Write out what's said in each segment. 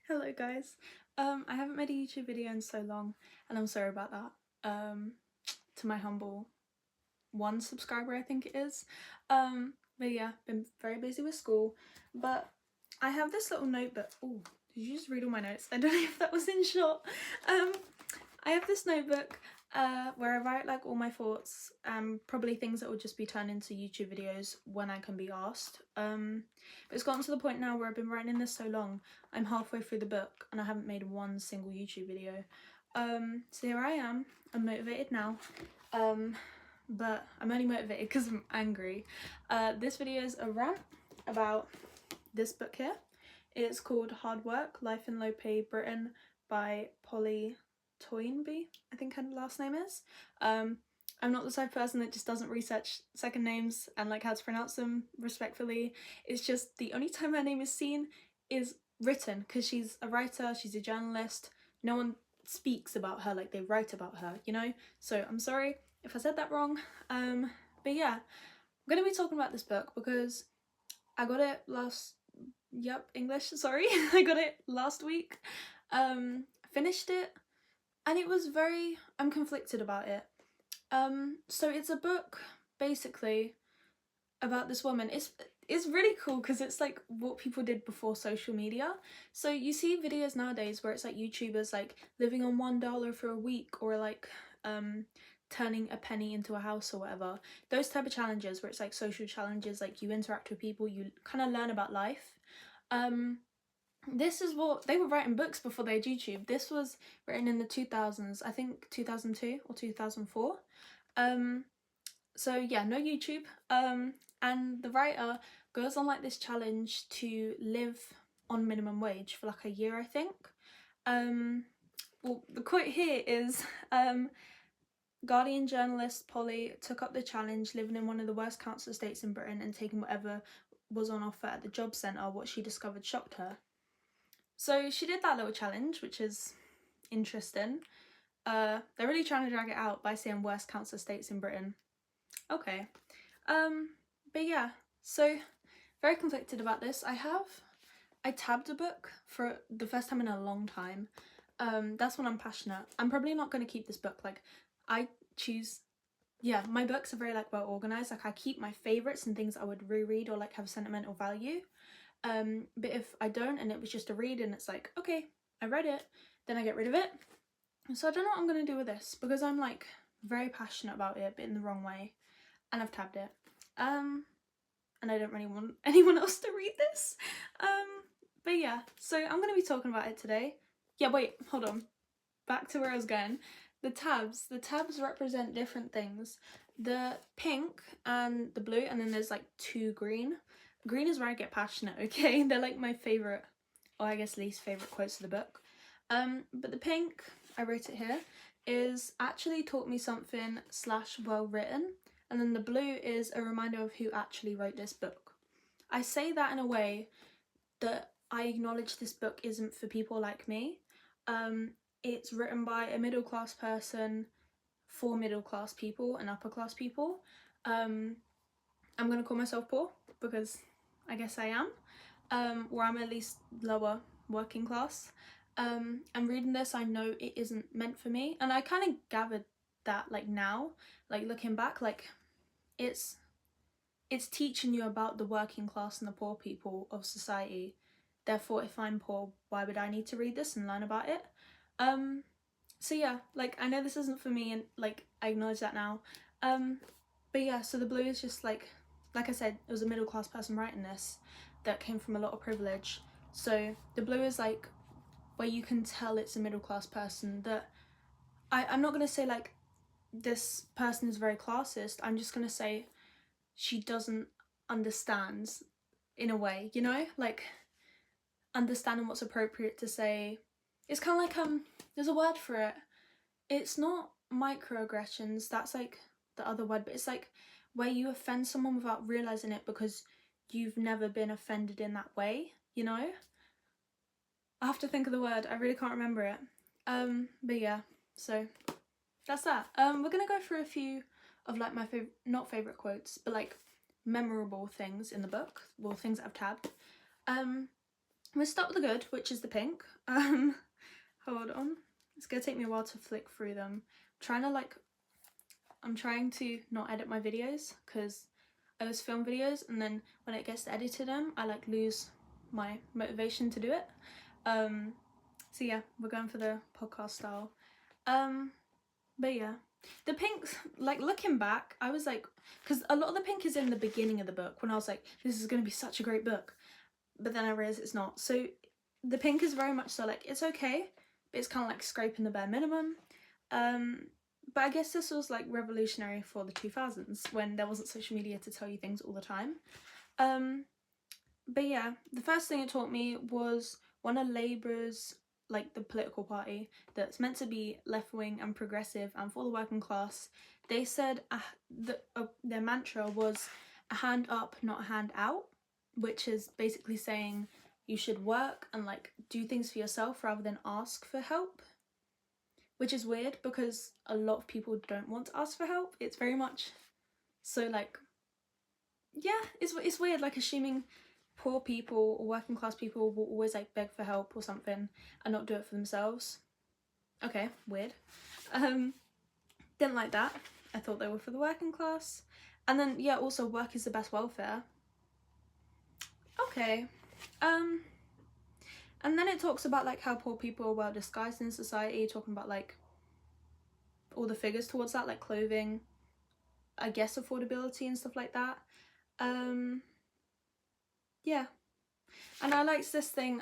Hello guys. I haven't made a YouTube video in so long and I'm sorry about that. To my humble one subscriber I think it is. But yeah, been very busy with school. But I have this little notebook. Oh, did you just read all my notes? I don't know if that was in shot. I have this notebook where I write like all my thoughts, probably things that will just be turned into YouTube videos when I can be asked. But it's gotten to the point now where I've been writing this so long, I'm halfway through the book and I haven't made one single YouTube video. So here I am, I'm motivated now, but I'm only motivated because I'm angry. This video is a rant about this book here. It's called Hard Work, Life in Low Pay Britain by Polly Toynbee, I think her last name is. I'm not the type of person that just doesn't research second names and like how to pronounce them respectfully. It's just the only time her name is seen is written because she's a writer, she's a journalist. No one speaks about her like they write about her, you know? So I'm sorry if I said that wrong. But yeah, I'm gonna be talking about this book because I got it English, sorry. I got it last week. Finished it and it was I'm conflicted about it. So it's a book basically about this woman. It's really cool because it's like what people did before social media. So you see videos nowadays where it's like YouTubers like living on $1 for a week, or like turning a penny into a house or whatever. Those type of challenges where it's like social challenges, like you interact with people, you kind of learn about life. This is what they were writing books before they had YouTube. This was written in the 2000s, I think 2002 or 2004. So yeah, no YouTube. And the writer goes on like this challenge to live on minimum wage for like a year, I think. Well, the quote here is, Guardian journalist Polly took up the challenge, living in one of the worst council estates in Britain and taking whatever was on offer at the job centre. What she discovered shocked her. So she did that little challenge, which is interesting. They're really trying to drag it out by saying worst council estates in Britain. Okay. But yeah, so very conflicted about this. I tabbed a book for the first time in a long time. That's when I'm passionate. I'm probably not going to keep this book. Like, my books are very like well organised. Like I keep my favourites and things I would reread or like have sentimental value. But if I don't and it was just a read and it's like, okay, I read it, then I get rid of it. So I don't know what I'm going to do with this because I'm like very passionate about it but in the wrong way, and I've tabbed it. And I don't really want anyone else to read this. But yeah, so I'm going to be talking about it today. Yeah, wait, hold on. Back to where I was going. The tabs represent different things. The pink and the blue, and then there's like two green. Green is where I get passionate, okay? They're like my favourite, or I guess least favourite quotes of the book. But the pink, I wrote it here, is actually taught me something / well written. And then the blue is a reminder of who actually wrote this book. I say that in a way that I acknowledge this book isn't for people like me. It's written by a middle class person for middle class people and upper class people. I'm going to call myself poor because I guess I am, or I'm at least lower working class. And reading this, I know it isn't meant for me, and I kind of gathered that like now, like looking back, like it's teaching you about the working class and the poor people of society. Therefore, if I'm poor, why would I need to read this and learn about it? So yeah, like I know this isn't for me, and like I acknowledge that now. But yeah, so the blue is just like I said, it was a middle class person writing this that came from a lot of privilege. So the blue is like where you can tell it's a middle class person. That I'm not gonna say like this person is very classist. I'm just gonna say she doesn't understand in a way, you know, like understanding what's appropriate to say. It's kind of like there's a word for it. It's not microaggressions, that's like the other word, but it's like where you offend someone without realizing it because you've never been offended in that way, you know? I have to think of the word, I really can't remember it. But yeah, so that's that. We're gonna go through a few of like my not favourite quotes, but like memorable things in the book, well, things that I've tabbed. gonna start with the good, which is the pink. Hold on. It's gonna take me a while to flick through them. I'm trying to not edit my videos because I always film videos, and then when it gets to editing them, I like lose my motivation to do it. So yeah, we're going for the podcast style. But yeah, the pinks, like looking back, I was like, because a lot of the pink is in the beginning of the book when I was like, this is going to be such a great book. But then I realised it's not. So the pink is very much so like, it's okay, but it's kind of like scraping the bare minimum. But I guess this was like revolutionary for the 2000s when there wasn't social media to tell you things all the time. But yeah, the first thing it taught me was one of Labour's, like the political party that's meant to be left-wing and progressive and for the working class, they said their mantra was a hand up, not a hand out, which is basically saying you should work and like do things for yourself rather than ask for help, which is weird because a lot of people don't want to ask for help. It's very much so like, yeah, it's weird, like assuming poor people or working class people will always like beg for help or something and not do it for themselves. Okay, weird. Didn't like that. I thought they were for the working class. And then yeah, also work is the best welfare. Okay. And then it talks about like how poor people are well disguised in society, talking about like all the figures towards that, like clothing, I guess affordability and stuff like that. Yeah. And I liked this thing,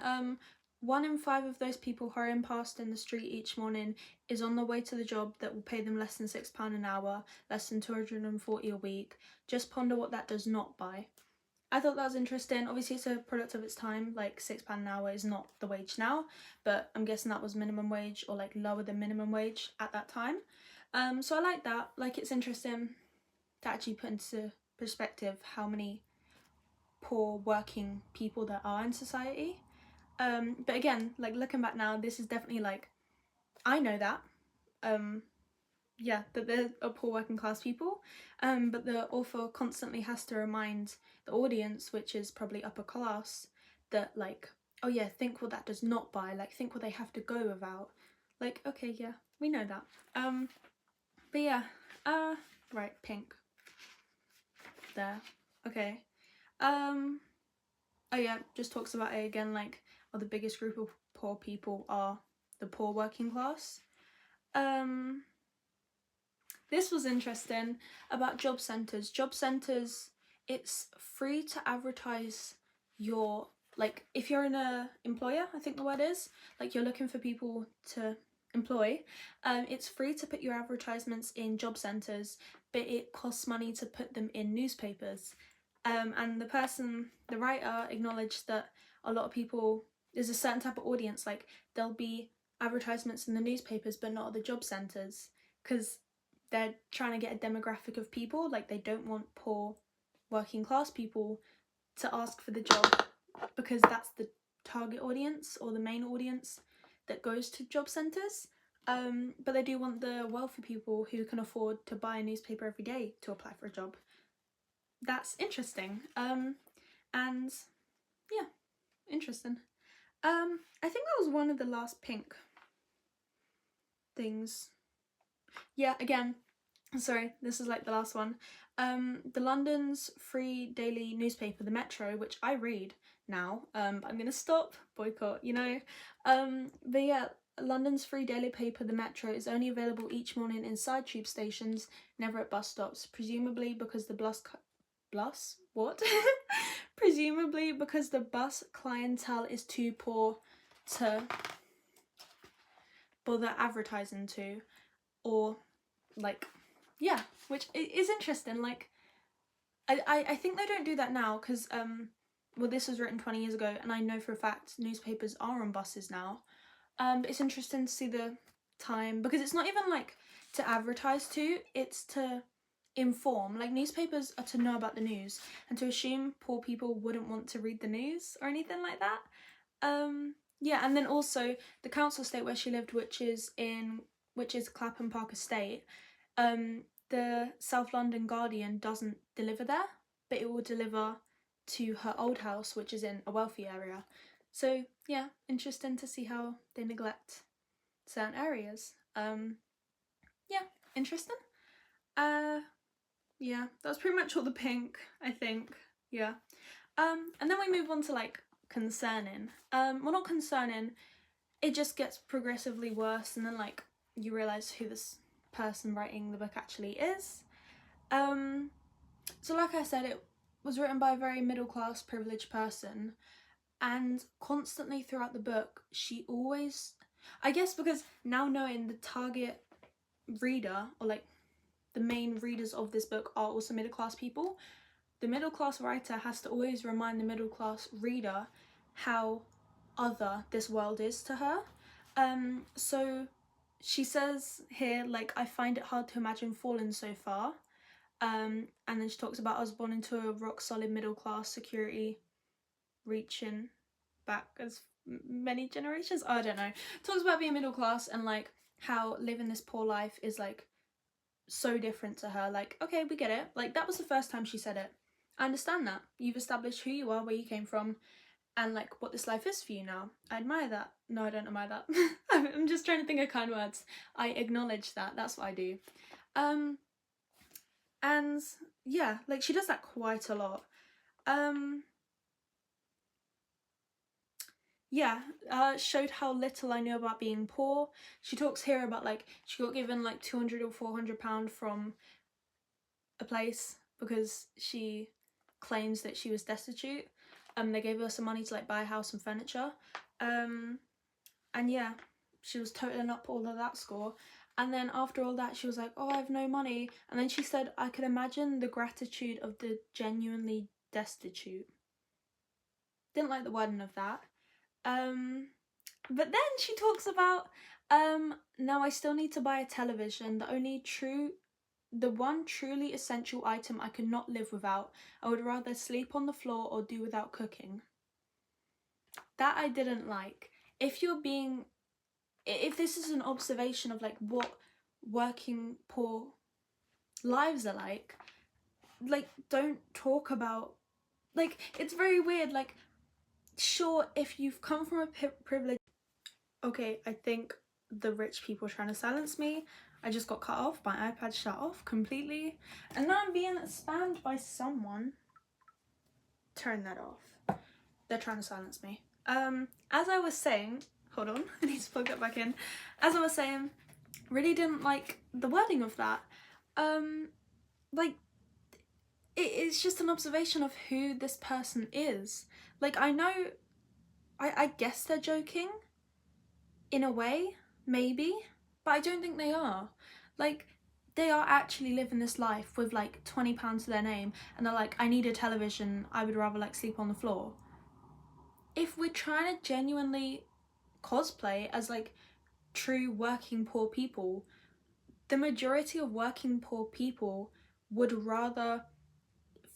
1 in 5 of those people hurrying past in the street each morning is on the way to the job that will pay them less than £6 an hour, less than 240 a week. Just ponder what that does not buy. I thought that was interesting. Obviously it's a product of its time, like £6 an hour is not the wage now, but I'm guessing that was minimum wage or like lower than minimum wage at that time. So I like that. Like, it's interesting to actually put into perspective how many poor working people there are in society. But again, like looking back now, this is definitely like, I know that, yeah, that there are poor working class people, but the author constantly has to remind the audience, which is probably upper class, that like, oh yeah, think what that does not buy, like think what they have to go without. Like, okay, yeah, we know that. But yeah, right, pink. There. Okay. Oh yeah, just talks about it again, like, oh, the biggest group of poor people are the poor working class. This was interesting about job centres. Job centres, it's free to advertise your, like, if you're an employer, I think the word is, like you're looking for people to employ, it's free to put your advertisements in job centres, but it costs money to put them in newspapers. And the writer acknowledged that a lot of people, there's a certain type of audience, like there'll be advertisements in the newspapers but not at the job centres because they're trying to get a demographic of people, like they don't want poor working class people to ask for the job because that's the target audience or the main audience that goes to job centres. But they do want the wealthy people who can afford to buy a newspaper every day to apply for a job. That's interesting. And yeah, interesting. I think that was one of the last pink things. Yeah, again, sorry, this is like the last one. The London's free daily newspaper, the Metro, which I read now, but I'm gonna stop, boycott, you know. But yeah, London's free daily paper, the Metro, is only available each morning inside tube stations, never at bus stops, presumably because the presumably because the bus clientele is too poor to bother advertising to, or like, yeah, which is interesting. Like, I think they don't do that now because well, this was written 20 years ago and I know for a fact newspapers are on buses now. But it's interesting to see the time, because it's not even like to advertise to, it's to inform. Like, newspapers are to know about the news, and to assume poor people wouldn't want to read the news or anything like that. Yeah, and then also the council estate where she lived, which is Clapham Park Estate, the South London Guardian doesn't deliver there, but it will deliver to her old house, which is in a wealthy area. So yeah, interesting to see how they neglect certain areas. Yeah, interesting. Yeah, that's pretty much all the pink, I think. Yeah. And then we move on to like concerning. Well, not concerning, it just gets progressively worse, and then like you realise who this person writing the book actually is. So like I said, it was written by a very middle class privileged person, and constantly throughout the book, she always, I guess because now knowing the target reader, or like the main readers of this book are also middle class people, the middle class writer has to always remind the middle class reader how other this world is to her. So she says here, like, I find it hard to imagine falling so far. And then she talks about, I was born into a rock solid middle class security reaching back as many generations. I don't know. Talks about being middle class and like how living this poor life is like so different to her. Like, okay, we get it. Like, that was the first time she said it. I understand that. You've established who you are, where you came from, and like what this life is for you now. I admire that. No, I don't admire that. I'm just trying to think of kind words. I acknowledge that. That's what I do. And yeah, like she does that quite a lot. Yeah, showed how little I knew about being poor. She talks here about like she got given like 200 or 400 pound from a place because she claims that she was destitute. They gave her some money to like buy a house and furniture. And yeah, she was totaling up all of that score. And then after all that, she was like, oh, I have no money. And then she said, I could imagine the gratitude of the genuinely destitute. Didn't like the wording of that. But then she talks about, now I still need to buy a television, the one truly essential item I could not live without. I would rather sleep on the floor or do without cooking. That I didn't like. If this is an observation of like what working poor lives are like don't talk about, like, it's very weird. Like, sure, if you've come from a privilege. Okay, I think the rich people are trying to silence me. I just got cut off. My iPad shut off completely. And now I'm being spammed by someone. Turn that off. They're trying to silence me. As I was saying, hold on, I need to plug that back in. As I was saying, really didn't like the wording of that. Like, it's just an observation of who this person is. Like, I know, I guess they're joking, in a way, maybe, but I don't think they are. Like, they are actually living this life with like £20 to their name, and they're like, I need a television, I would rather like sleep on the floor. If we're trying to genuinely cosplay as like true working poor people, the majority of working poor people would rather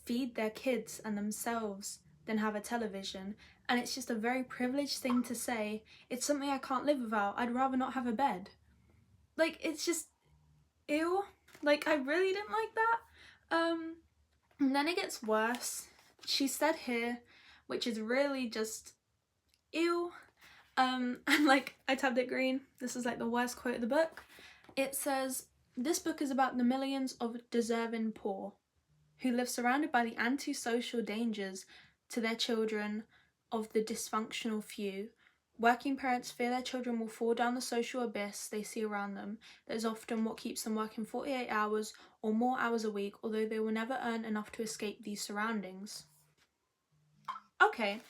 feed their kids and themselves than have a television. And it's just a very privileged thing to say. It's something I can't live without. I'd rather not have a bed. Like, it's just ew. Like, I really didn't like that. And then it gets worse. She said here, which is really just ew. And like, I tabbed it green. This is like the worst quote of the book. It says, this book is about the millions of deserving poor who live surrounded by the antisocial dangers to their children of the dysfunctional few. Working parents fear their children will fall down the social abyss they see around them. That is often what keeps them working 48 hours or more hours a week, although they will never earn enough to escape these surroundings. Okay,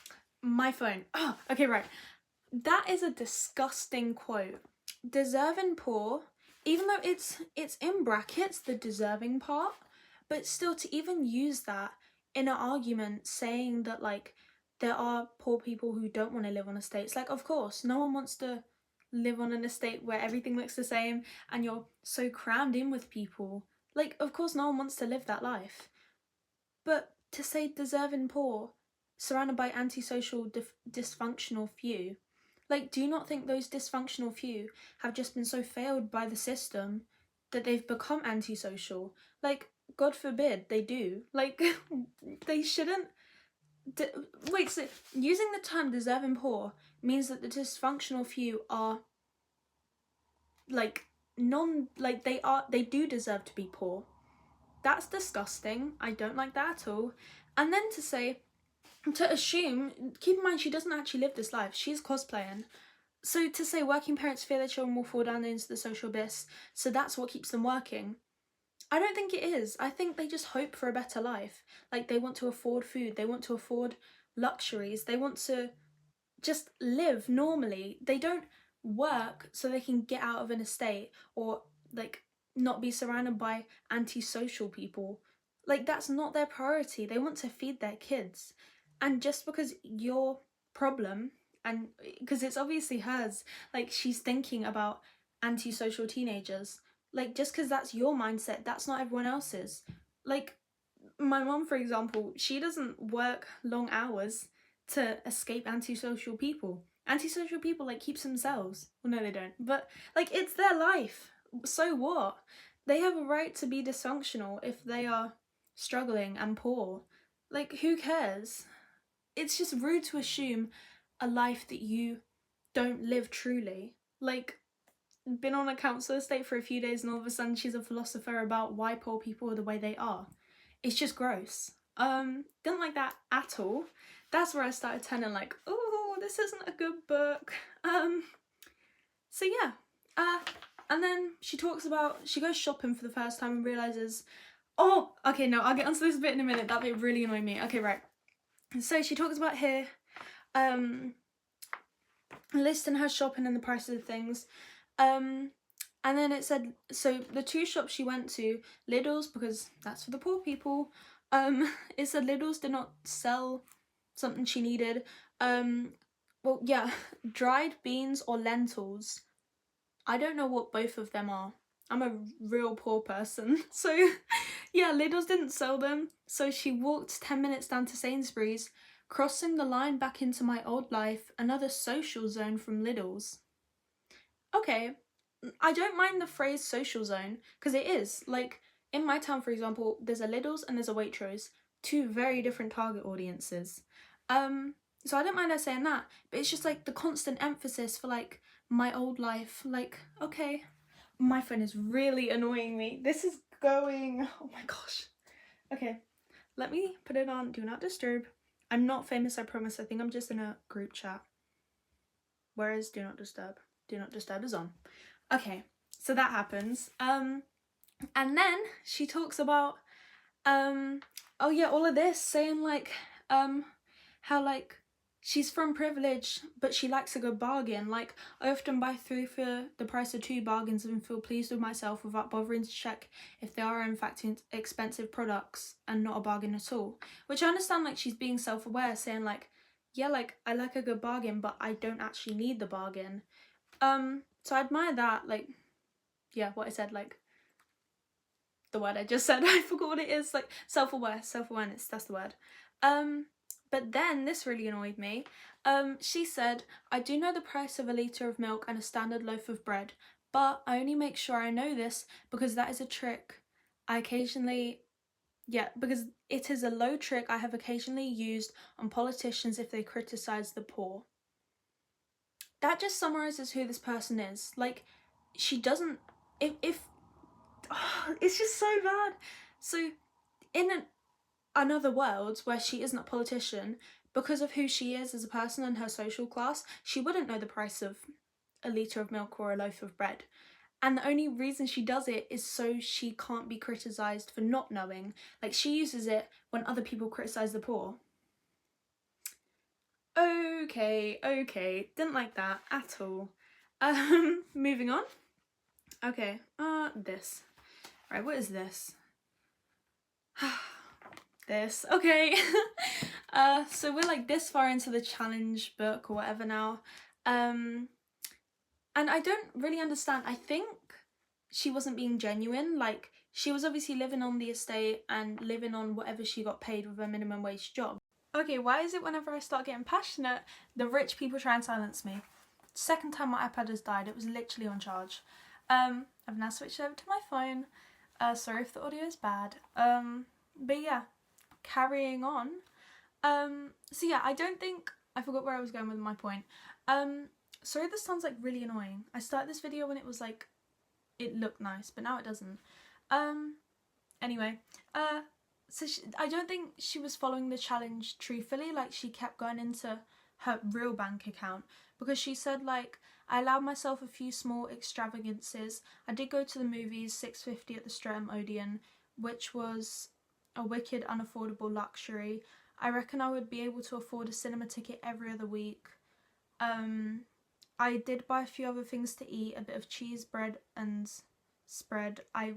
my phone. Oh, okay, right. That is a disgusting quote. Deserving poor, even though it's in brackets, the deserving part, but still to even use that in an argument saying that like there are poor people who don't want to live on estates. Like, of course, no one wants to live on an estate where everything looks the same and you're so crammed in with people. Like, of course, no one wants to live that life. But to say deserving poor, surrounded by antisocial, dysfunctional few, like, do you not think those dysfunctional few have just been so failed by the system that they've become antisocial? Like, God forbid they do. Like, they shouldn't Wait, so using the term deserving poor means that the dysfunctional few are like they do deserve to be poor. That's disgusting. I don't like that at all. And then to assume, keep in mind she doesn't actually live this life. She's cosplaying. So to say working parents fear their children will fall down into the social abyss, so that's what keeps them working. I don't think it is. I think they just hope for a better life. Like, they want to afford food, they want to afford luxuries, they want to just live normally. They don't work so they can get out of an estate or like not be surrounded by antisocial people. Like, that's not their priority. They want to feed their kids. And just because your problem, and because it's obviously hers, like, she's thinking about antisocial teenagers, like, just because that's your mindset, that's not everyone else's. Like, my mom, for example, she doesn't work long hours to escape antisocial people. Antisocial people, like, keeps themselves. Well, no, they don't. But, like, it's their life. So what? They have a right to be dysfunctional if they are struggling and poor. Like, who cares? It's just rude to assume a life that you don't live truly. Like, been on a council estate for a few days and all of a sudden she's a philosopher about why poor people are the way they are. It's just gross. Didn't like that at all. That's where I started turning like, oh, this isn't a good book. So yeah. And then she talks about, she goes shopping for the first time and realises, oh, okay, no, I'll get onto this bit in a minute. That bit really annoyed me. Okay, right. So she talks about here, listing her shopping and the prices of things. And then it said, so the two shops she went to, Lidl's, because that's for the poor people, it said Lidl's did not sell something she needed. Well, yeah, dried beans or lentils. I don't know what both of them are. I'm a real poor person. So, yeah, Lidl's didn't sell them. So she walked 10 minutes down to Sainsbury's, crossing the line back into my old life, another social zone from Lidl's. Okay, I don't mind the phrase social zone, because it is. Like, in my town, for example, there's a Lidl's and there's a Waitrose, two very different target audiences. So I don't mind her saying that, but it's just like the constant emphasis for like my old life. Like, okay, my phone is really annoying me. This is going, oh my gosh. Okay, let me put it on Do Not Disturb. I'm not famous, I promise. I think I'm just in a group chat. Where is Do Not Disturb? Do Not Disturb is on. Okay, so that happens. And then she talks about, oh yeah, all of this, saying like, how like, she's from privilege, but she likes a good bargain. Like, I often buy 3 for the price of 2 bargains and feel pleased with myself without bothering to check if they are in fact expensive products and not a bargain at all. Which I understand, like, she's being self-aware, saying like, yeah, like, I like a good bargain, but I don't actually need the bargain. So I admire that, like, yeah, what I said, like, the word I just said, I forgot what it is, like, self-awareness, that's the word. But then, this really annoyed me, she said, I do know the price of a litre of milk and a standard loaf of bread, but I only make sure I know this because that is a trick I occasionally, because it is a low trick I have occasionally used on politicians if they criticise the poor. That just summarises who this person is. Like, she doesn't, if it's just so bad. So, in another world where she isn't a politician, because of who she is as a person and her social class, she wouldn't know the price of a litre of milk or a loaf of bread. And the only reason she does it is so she can't be criticised for not knowing. Like, she uses it when other people criticise the poor. Okay, didn't like that at all. Moving on. Okay, this. Right, what is this? This, okay. So we're like this far into the challenge book or whatever now. And I don't really understand. I think she wasn't being genuine. Like, she was obviously living on the estate and living on whatever she got paid with a minimum wage job. Okay, why is it whenever I start getting passionate, the rich people try and silence me? Second time my iPad has died, it was literally on charge. I've now switched over to my phone. Sorry if the audio is bad. But yeah, carrying on. So yeah, I don't think, I forgot where I was going with my point. Sorry this sounds like really annoying. I started this video when it was like, it looked nice, but now it doesn't. Anyway, so I don't think she was following the challenge truthfully. Like, she kept going into her real bank account, because she said, like, I allowed myself a few small extravagances. I did go to the movies, $6.50 at the Streatham Odeon, which was a wicked unaffordable luxury. I reckon I would be able to afford a cinema ticket every other week. I did buy a few other things to eat, a bit of cheese, bread and spread. I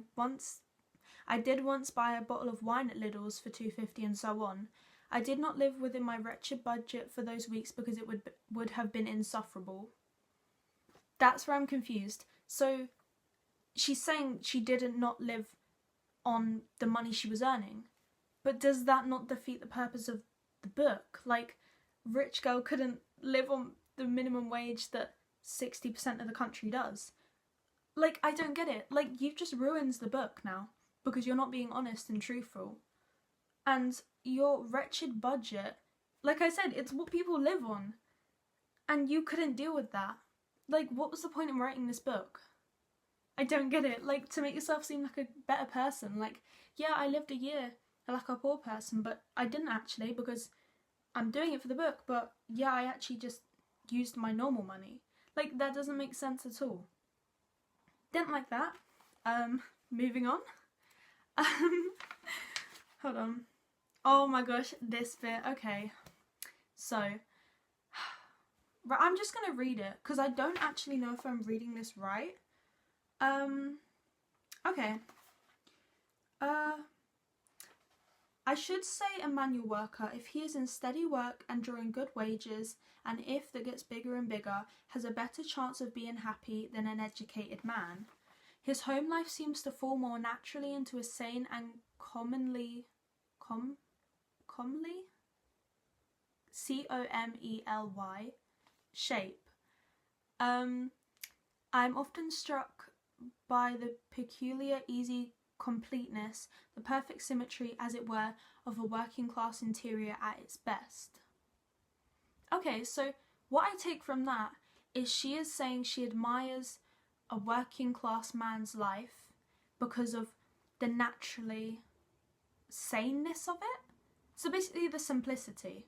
did once buy a bottle of wine at Lidl's for $2.50 and so on. I did not live within my wretched budget for those weeks because it would have been insufferable. That's where I'm confused. So she's saying she didn't not live on the money she was earning. But does that not defeat the purpose of the book? Like, rich girl couldn't live on the minimum wage that 60% of the country does. Like, I don't get it. Like, you've just ruined the book now because you're not being honest and truthful. And your wretched budget, like I said, it's what people live on. And you couldn't deal with that. Like, what was the point in writing this book? I don't get it. Like, to make yourself seem like a better person. Like, yeah, I lived a year like a poor person, but I didn't actually, because I'm doing it for the book. But yeah, I actually just used my normal money. Like, that doesn't make sense at all. Didn't like that. Moving on. Hold on. Oh my gosh, this bit. Okay. So, I'm just gonna read it because I don't actually know if I'm reading this right. Okay. I should say a manual worker, if he is in steady work and drawing good wages, and if that gets bigger and bigger, has a better chance of being happy than an educated man. His home life seems to fall more naturally into a sane and comely C-O-M-E-L-Y shape. I'm often struck by the peculiar, easy completeness, the perfect symmetry, as it were, of a working class interior at its best. Okay, so what I take from that is she is saying she admires a working class man's life because of the naturally saneness of it. So basically the simplicity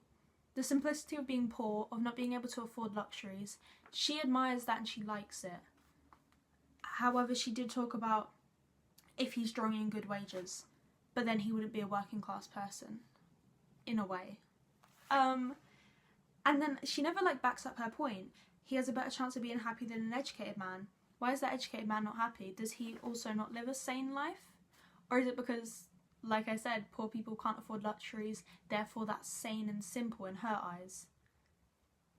of being poor, of not being able to afford luxuries. She admires that and she likes it. However, she did talk about if he's drawing in good wages, but then he wouldn't be a working class person, in a way. And then she never backs up her point. He has a better chance of being happy than an educated man. Why is that educated man not happy? Does he also not live a sane life? Or is it because, like I said, poor people can't afford luxuries, therefore that's sane and simple in her eyes?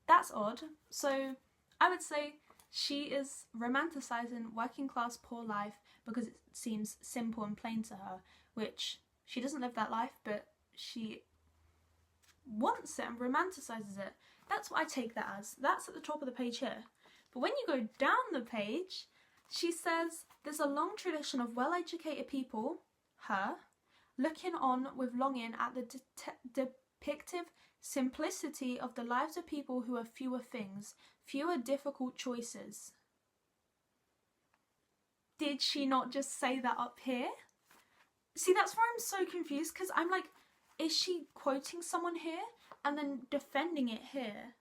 That's odd. So I would say she is romanticising working class poor life because it seems simple and plain to her, which she doesn't live that life, but she wants it and romanticises it. That's what I take that as. That's at the top of the page here. But when you go down the page, she says there's a long tradition of well-educated people, her, looking on with longing at the depictive simplicity of the lives of people who have fewer things, fewer difficult choices. Did she not just say that up here? See, that's where I'm so confused, because I'm like, is she quoting someone here and then defending it here?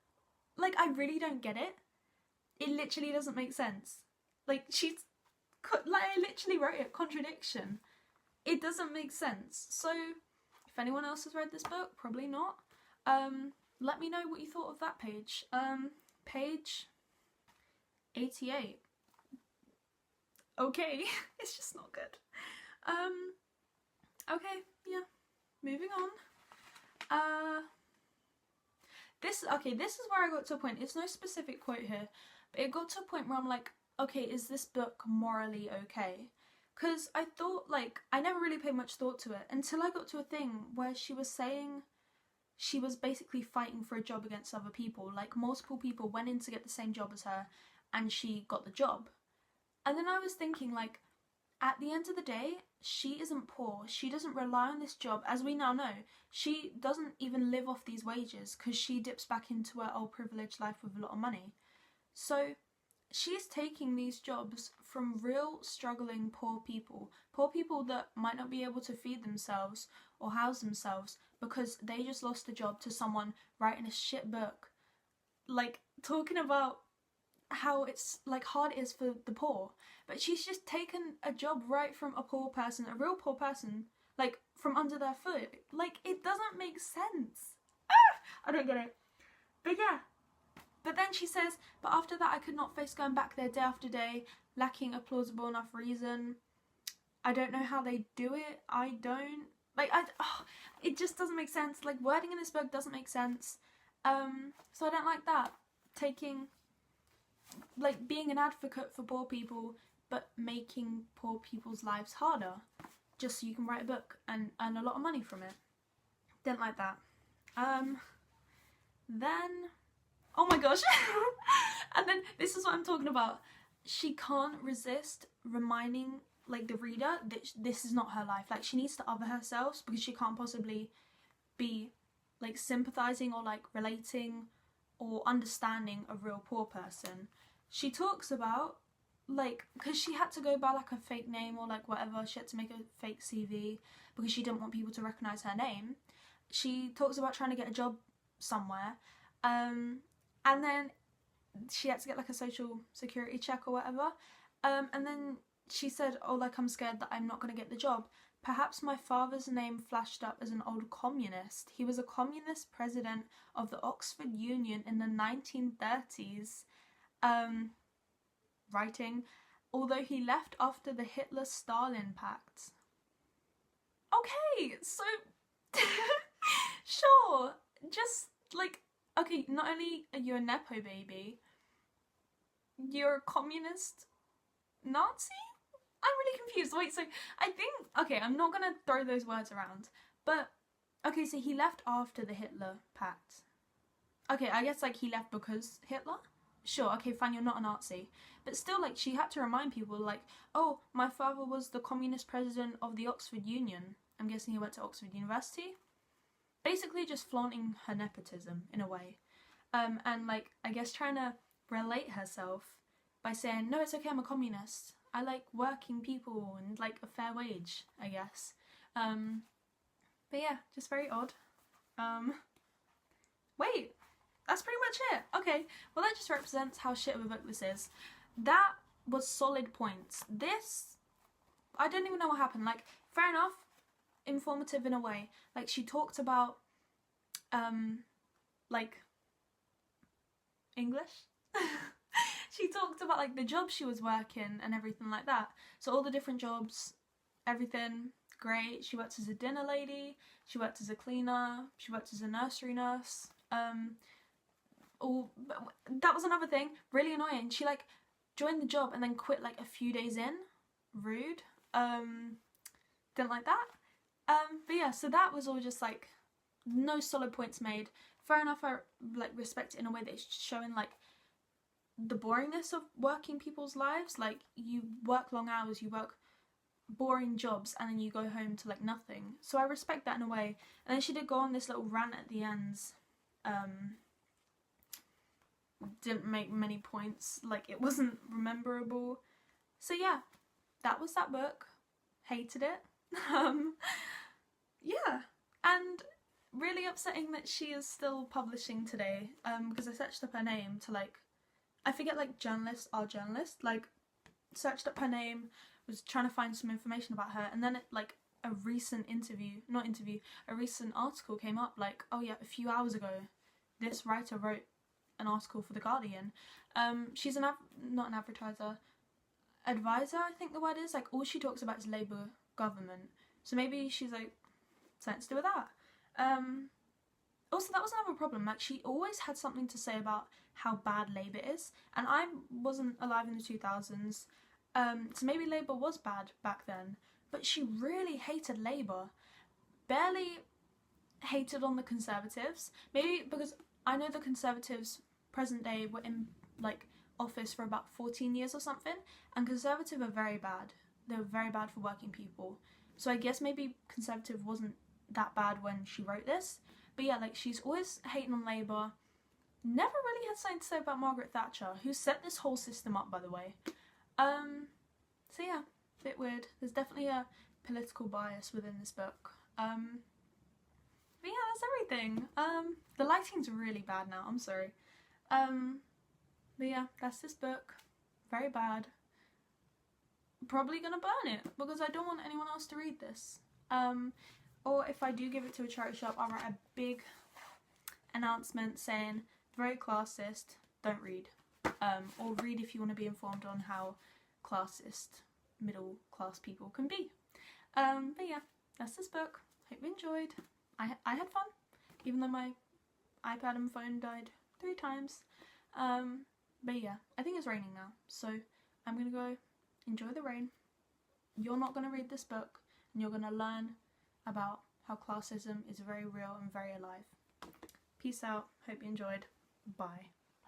Like, I really don't get it. It literally doesn't make sense. Like, I literally wrote it, contradiction. It doesn't make sense. So, if anyone else has read this book, probably not. Let me know what you thought of that page. Page 88. Okay, it's just not good. Okay, yeah, moving on. This is where I got to a point. It's no specific quote here, but it got to a point where I'm like, okay, is this book morally okay? Because I thought, I never really paid much thought to it until I got to a thing where she was saying she was basically fighting for a job against other people. Like, multiple people went in to get the same job as her, and she got the job. And then I was thinking, at the end of the day, she isn't poor. She doesn't rely on this job. As we now know, she doesn't even live off these wages because she dips back into her old privileged life with a lot of money. So she's taking these jobs from real struggling poor people that might not be able to feed themselves or house themselves because they just lost a job to someone writing a shit book, like talking about how it's like hard it is for the poor. But she's just taken a job right from a poor person, a real poor person, like from under their foot. Like, it doesn't make sense. I don't get it. But yeah. But then she says, but after that I could not face going back there day after day, lacking a plausible enough reason. I don't know how they do it. I don't. Like, it just doesn't make sense. Like, wording in this book doesn't make sense. So I don't like that. Taking, like, being an advocate for poor people, but making poor people's lives harder, just so you can write a book and earn a lot of money from it. Didn't like that. Then, oh my gosh. And then this is what I'm talking about. She can't resist reminding, like, the reader that this is not her life. Like, she needs to other herself because she can't possibly be, like, sympathizing or, like, relating or understanding a real poor person. She talks about, like, because she had to go by, like, a fake name or, like, whatever. She had to make a fake CV because she didn't want people to recognise her name. She talks about trying to get a job somewhere. And then she had to get, like, a social security check or whatever. And then she said, oh, like, I'm scared that I'm not going to get the job. Perhaps my father's name flashed up as an old communist. He was a communist president of the Oxford Union in the 1930s. Writing, although he left after the Hitler-Stalin Pact. Okay, so, sure, just, like, okay, not only are you a Nepo baby, you're a communist Nazi? I'm really confused. Wait, so I think, okay, I'm not gonna throw those words around, but, okay, so he left after the Hitler Pact. Okay, I guess, like, he left because Hitler? Sure, okay, fine, you're not a Nazi. But still, like, she had to remind people, like, oh, my father was the communist president of the Oxford Union. I'm guessing he went to Oxford University. Basically just flaunting her nepotism, in a way. And, like, I guess trying to relate herself by saying, no, it's okay, I'm a communist. I like working people and, like, a fair wage, I guess. But yeah, just very odd. Wait, that's pretty much it. Okay, well, that just represents how shit of a book this is. That was solid points. This, I don't even know what happened. Like, fair enough, informative in a way. Like, she talked about, like, English? She talked about, like, the job she was working and everything like that. So all the different jobs, everything, great. She worked as a dinner lady, she worked as a cleaner, she worked as a nursery nurse. That was another thing, really annoying. She, like, joined the job and then quit, like, a few days in. Rude. Didn't like that. But yeah, so that was all just, like, no solid points made. Fair enough, I, like, respect it in a way that it's showing, like, the boringness of working people's lives. Like, you work long hours, you work boring jobs, and then you go home to, like, nothing. So I respect that in a way. And then she did go on this little rant at the ends. Didn't make many points, like, it wasn't rememberable. So yeah, that was that book. Hated it. Yeah, and really upsetting that she is still publishing today, because I searched up her name to, like, I forget, like, journalists are journalists, like, searched up her name, was trying to find some information about her, and then it, like, a recent a recent article came up, like, oh yeah, a few hours ago, this writer wrote an article for The Guardian. She's not an advertiser, advisor, I think the word is. Like, all she talks about is Labour government. So maybe she's, like, something to do with that. Also, that was another problem. Like, she always had something to say about how bad Labour is. And I wasn't alive in the 2000s. So maybe Labour was bad back then. But she really hated Labour. Barely hated on the Conservatives. Maybe because I know the Conservatives present day were in, like, office for about 14 years or something, and Conservative are very bad. they were very bad for working people. So I guess maybe Conservative wasn't that bad when she wrote this. But yeah, like, she's always hating on Labour. Never really had something to say about Margaret Thatcher, who set this whole system up, by the way. So yeah, a bit weird. There's definitely a political bias within this book. But yeah, that's everything. The lighting's really bad now, I'm sorry. But yeah, that's this book. Very bad. Probably gonna burn it, because I don't want anyone else to read this. Or if I do give it to a charity shop, I'll write a big announcement saying, very classist, don't read. Or read if you want to be informed on how classist middle class people can be. But yeah, that's this book. Hope you enjoyed. I had fun, even though my iPad and phone died 3 times. But yeah, I think it's raining now, so I'm gonna go enjoy the rain. You're not gonna read this book, and you're gonna learn about how classism is very real and very alive. Peace out. Hope you enjoyed. Bye.